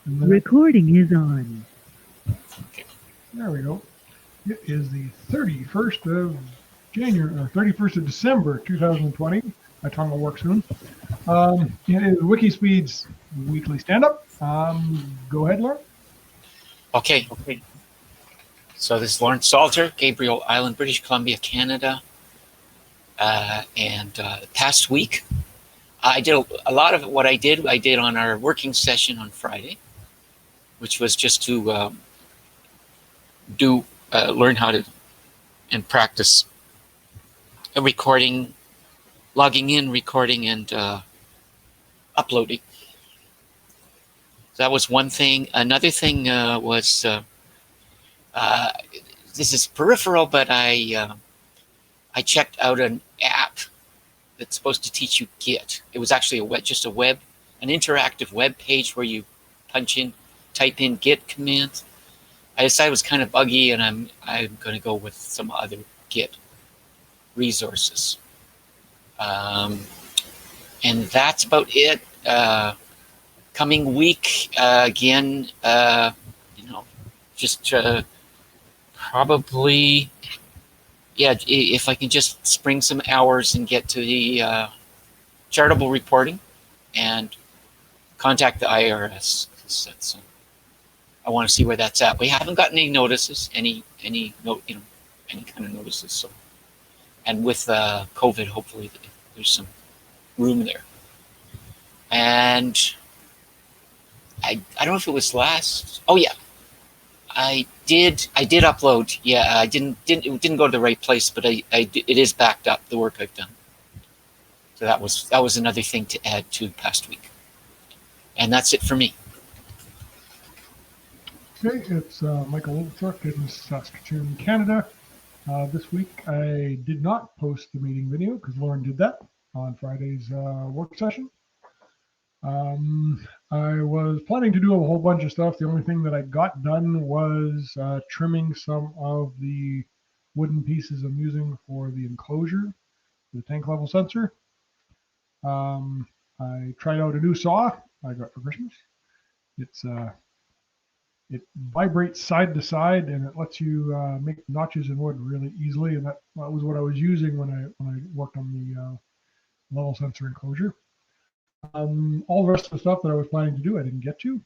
Recording is on. There we go. It is the 31st of January, or 31st of December, 2020. My tongue will work soon. It is WIKISPEED's weekly stand-up. Go ahead, Laura. Okay. So this is Lawrence Salter, Gabriel Island, British Columbia, Canada. And the past week, I did a lot of what I did on our working session on Friday, which was just to learn how to and practice recording, logging in, recording, and uploading. That was one thing. Another thing was this is peripheral, but I checked out an app that's supposed to teach you Git. It was actually an interactive web page where you type in Git commands. I decided it was kind of buggy, and I'm going to go with some other Git resources. And that's about it. Coming week, again, just probably, if I can just spring some hours and get to the charitable reporting and contact the IRS, because that's I want to see where that's at. We haven't gotten any notices, any kind of notices. So, and with COVID, hopefully there's some room there. And I don't know if it was last. Oh yeah, I did upload. Yeah, it didn't go to the right place, but it is backed up, the work I've done. So that was another thing to add to past week. And that's it for me. Okay, it's Michael Oldthorpe in Saskatoon, Canada. This week I did not post the meeting video because Lauren did that on Friday's work session. I was planning to do a whole bunch of stuff. The only thing that I got done was trimming some of the wooden pieces I'm using for the enclosure, the tank level sensor. I tried out a new saw I got for Christmas. It vibrates side to side, and it lets you make notches in wood really easily. And that was what I was using when I worked on the level sensor enclosure. All the rest of the stuff that I was planning to do, I didn't get to.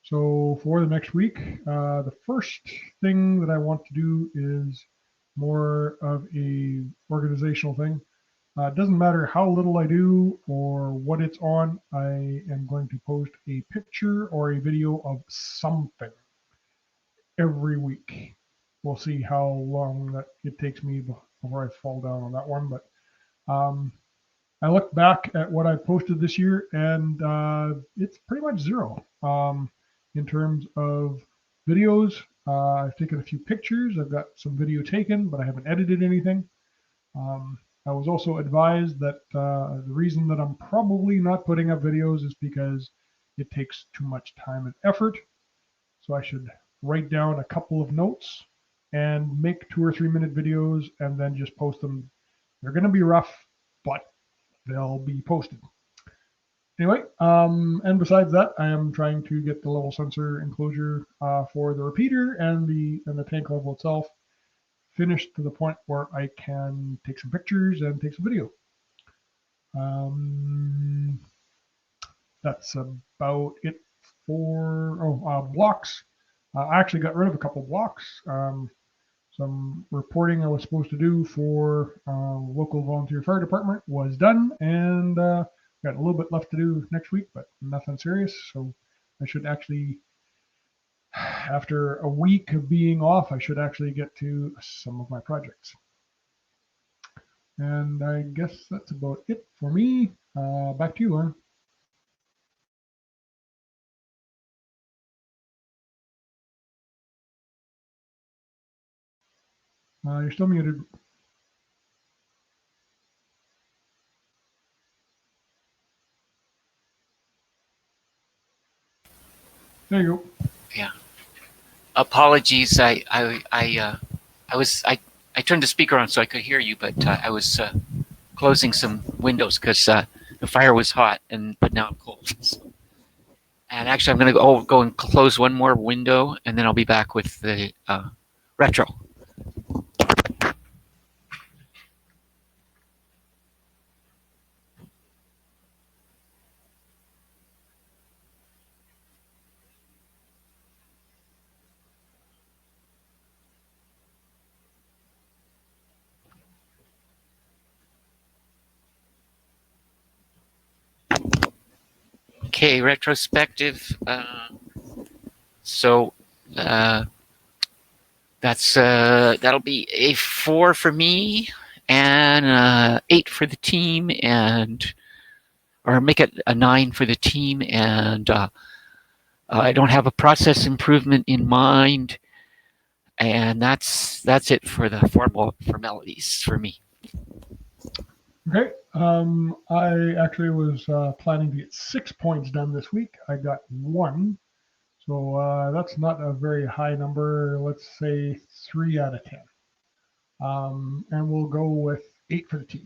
So for the next week, the first thing that I want to do is more of a organizational thing. It doesn't matter how little I do or what it's on, I am going to post a picture or a video of something every week. We'll see how long that it takes me before I fall down on that one. But I look back at what I posted this year, and it's pretty much zero in terms of videos. I've taken a few pictures. I've got some video taken, but I haven't edited anything. I was also advised that the reason that I'm probably not putting up videos is because it takes too much time and effort. So I should write down a couple of notes and make 2 or 3 minute videos and then just post them. They're going to be rough, but they'll be posted. Anyway, and besides that, I am trying to get the level sensor enclosure for the repeater and the tank level itself finished to the point where I can take some pictures and take some video. That's about it for blocks. I actually got rid of a couple blocks. Some reporting I was supposed to do for local volunteer fire department was done, and got a little bit left to do next week, but nothing serious. So I should actually, after a week of being off, I should actually get to some of my projects. And I guess that's about it for me. Back to you, Lauren. You're still muted. There you go. Yeah. Apologies. I turned the speaker on so I could hear you, but I was closing some windows because the fire was hot, but now I'm cold. So. And actually, I'm going to go and close one more window, and then I'll be back with the retro. Okay, retrospective. So that'll be a 4 for me and 8 for the team, or make it a 9 for the team. And I don't have a process improvement in mind, and that's it for the formalities for me. Okay. I actually was planning to get 6 points done this week. I got 1. So that's not a very high number. Let's say 3 out of 10. And we'll go with 8 for the team.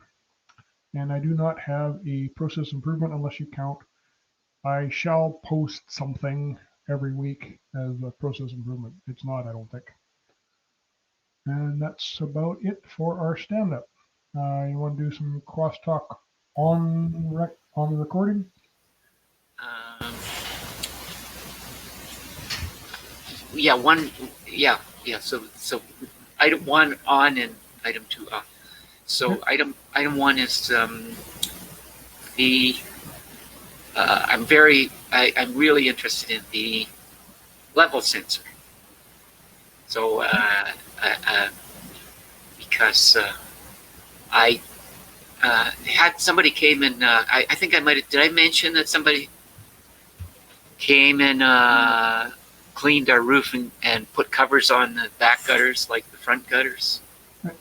And I do not have a process improvement unless you count. I shall post something every week as a process improvement. It's not, I don't think. And that's about it for our stand-up. You want to do some crosstalk on the recording? Yeah, one. Yeah. So item 1 on and item 2 off. So Okay. item 1 is the. I'm really interested in the level sensor. So because I had somebody came and I think I might have, did I mention that somebody came and cleaned our roof and put covers on the back gutters like the front gutters?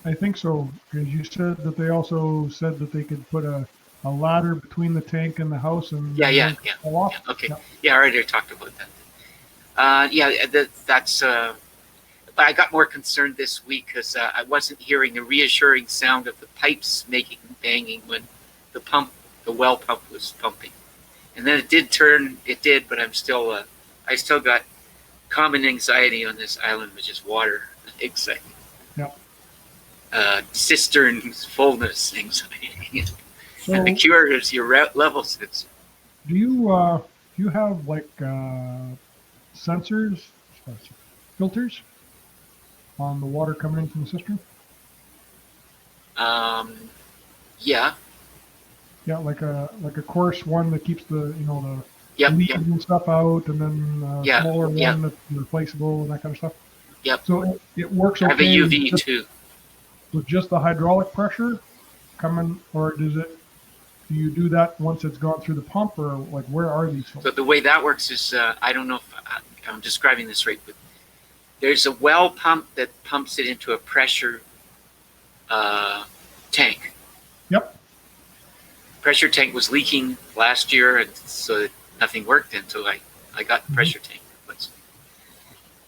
I think so, because you said that they also said that they could put a ladder between the tank and the house and Yeah. fall off. Okay. Yeah. Yeah, I already talked about that. That's. But I got more concerned this week because I wasn't hearing the reassuring sound of the pipes making banging when the well pump was pumping. And then it did, but I still got common anxiety on this island, which is water anxiety. Yeah. Cistern fullness anxiety. So And the cure is your level sensor. do you have like sensors, filters on the water coming in from the cistern? Yeah. Yeah, like a coarse one that keeps the Yep. leaves and stuff out, and then a smaller one that's replaceable and that kind of stuff. Yep. So it works I have a okay UV too. with just the hydraulic pressure coming, or do you do that once it's gone through the pump, or like where are these filters? So the way that works is, I don't know if I'm describing this right, but there's a well pump that pumps it into a pressure tank. Yep. Pressure tank was leaking last year, and so nothing worked until I got the pressure tank.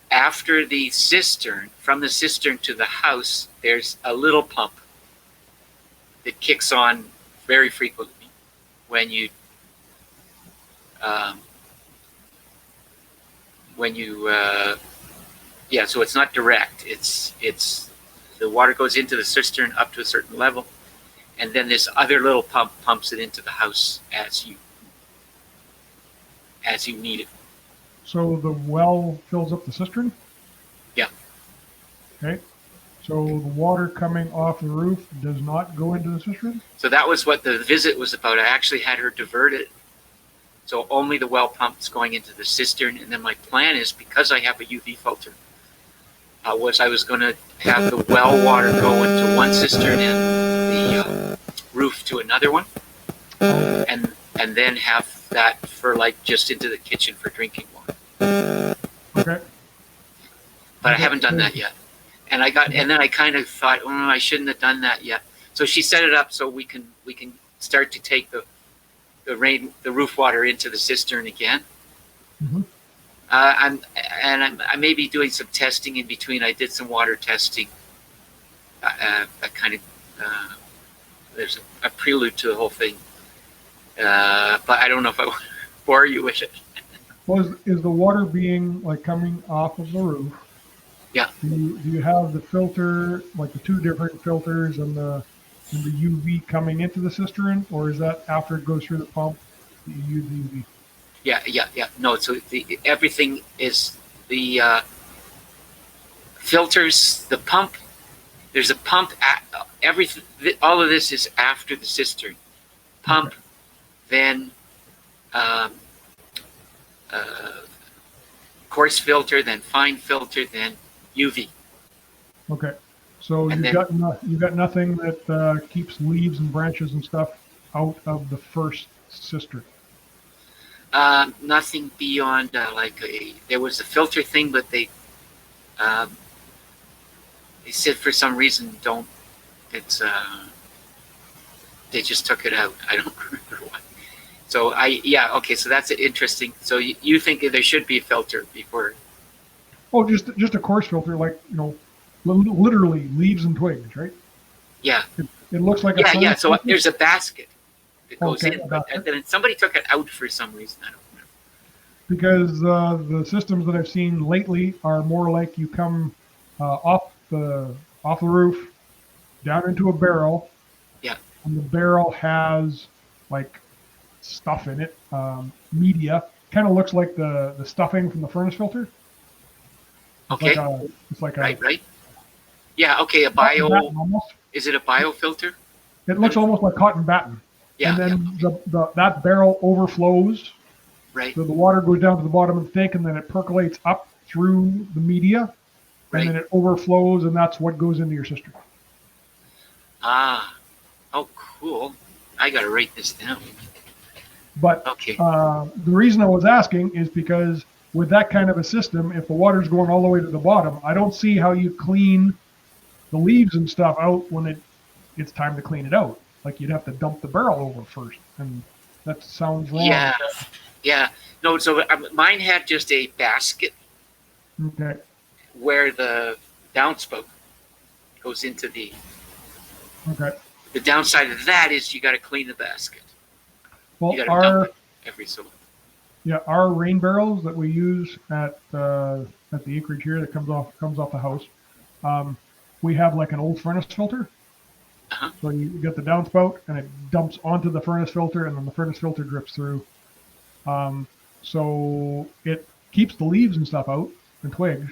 After the cistern, from the cistern to the house, there's a little pump that kicks on very frequently when you so it's not direct. It's the water goes into the cistern up to a certain level, and then this other little pump pumps it into the house as you need it. So the well fills up the cistern? Yeah. Okay. So the water coming off the roof does not go into the cistern? So that was what the visit was about. I actually had her divert it. So only the well pump's going into the cistern. And then my plan is, because I have a UV filter, I was going to have the well water go into one cistern and the roof to another one. And then have that for like just into the kitchen for drinking water. Okay. But I haven't done that yet. And then I kind of thought, oh, I shouldn't have done that yet. So she set it up so we can start to take the roof water into the cistern again. Mm-hmm. I may be doing some testing in between. I did some water testing. That kind of there's a prelude to the whole thing. But I don't know if I want to bore you with it. Well, is the water being like coming off of the roof? Yeah. Do you have the filter, like the two different filters and the UV coming into the cistern, or is that after it goes through the pump that you use the UV? Yeah. No, so everything is the filters, the pump. There's a pump. Everything. All of this is after the cistern. Pump, Okay. then coarse filter, then fine filter, then UV. Okay. So And you've got nothing that keeps leaves and branches and stuff out of the first cistern. Nothing beyond there was a filter thing, but they said for some reason don't. It's they just took it out. I don't remember why. So okay. So that's interesting. So you think there should be a filter before? Oh, just a coarse filter, like literally leaves and twigs, right? Yeah. It looks like Yeah. So filter. there's a basket that goes Okay, in, but then somebody took it out for some reason. I don't remember. Because the systems that I've seen lately are more like you come off the roof down into a barrel. Yeah. And the barrel has like stuff in it, media. Kind of looks like the stuffing from the furnace filter. Okay. It's like right. Yeah. Okay. A bio. Almost. Is it a biofilter? It looks almost like cotton batting. Yeah. And then that barrel overflows. Right. So the water goes down to the bottom of the tank, and then it percolates up through the media, and then it overflows, and that's what goes into your cistern. Ah. Oh, cool. I gotta write this down. But okay. The reason I was asking is because with that kind of a system, if the water's going all the way to the bottom, I don't see how you clean the leaves and stuff out when it's time to clean it out. Like you'd have to dump the barrel over first, and that sounds wrong. Yeah. No, so mine had just a basket. Okay. Where the downspout goes into the. Okay. The downside of that is you got to clean the basket. Well, you got to dump it every so. Yeah, our rain barrels that we use at the acreage here that comes off the house, we have like an old furnace filter. Uh-huh. So you get the downspout and it dumps onto the furnace filter, and then the furnace filter drips through. So it keeps the leaves and stuff out and twigs,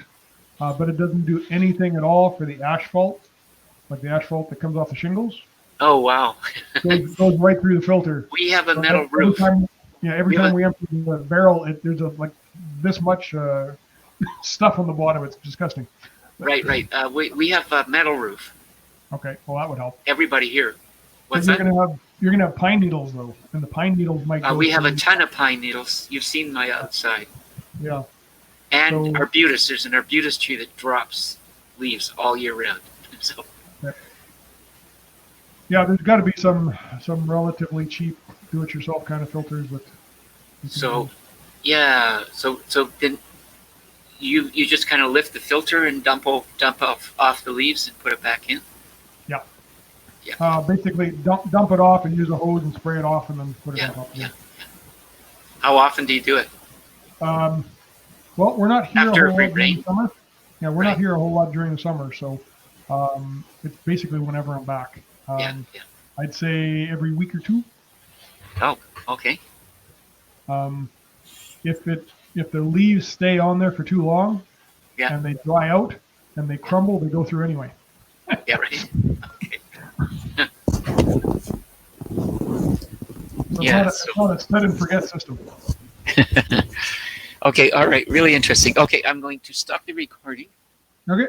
but it doesn't do anything at all for the asphalt, like the asphalt that comes off the shingles. Oh wow! goes right through the filter. We have a metal roof. Every time we empty the barrel, there's like this much stuff on the bottom. It's disgusting. Right. We have a metal roof. Okay, well that would help. Everybody here. What's you're that? You're gonna have pine needles though, and the pine needles might. We have a ton of pine needles. You've seen my outside. Yeah. And arbutus. There's an arbutus tree that drops leaves all year round. So. Yeah, there's got to be some relatively cheap do-it-yourself kind of filters that. So then you just kind of lift the filter and dump off the leaves and put it back in. Yeah. Basically, dump it off and use a hose and spray it off, and then put it on top. Yeah. How often do you do it? Well, we're not here After a whole lot rain? during the summer. Yeah, we're not here a whole lot during the summer, so it's basically whenever I'm back. I'd say every week or two. Oh, okay. If the leaves stay on there for too long, and they dry out and they crumble, they go through anyway. Yeah, right. Okay. It's not a set and forget system. Okay, all right, really interesting. Okay, I'm going to stop the recording. Okay.